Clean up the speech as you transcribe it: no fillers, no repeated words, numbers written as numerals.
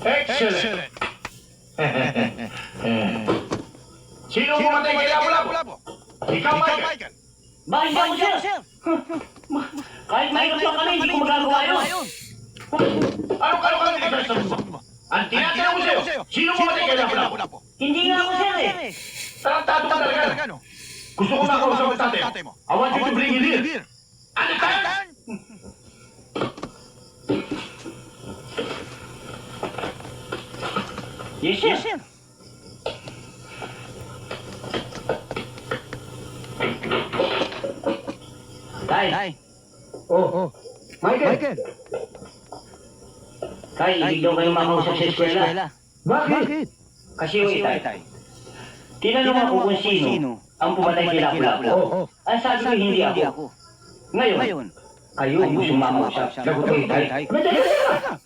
Excellent. Sino pumatay kay Lapu-Lapu? Ikaw, Michael. Bakit hindi ako, sir? Kahit mahirap lang kami, hindi ko magagawa yun. Ano sabi mo? Ang tinatanong ko sa'yo, sino pumatay kay Lapu-Lapu? Hindi nga ako, sir eh. Tarantado ka talaga, no? Gusto ko makausap ang tatay mo. I want you to bring him here. Understand? Yes, sir. Tay. Oh, Michael. Tay, ibig daw kayo makausap sa eskwela. Bakit? Kasi yung itay. Tinanong ako kung sino ang pumatay kay Lapu-Lapu. Ang sabi ko, hindi ako. Ngayon, kayo gusto makausap. Sagot ko, itay. Teka.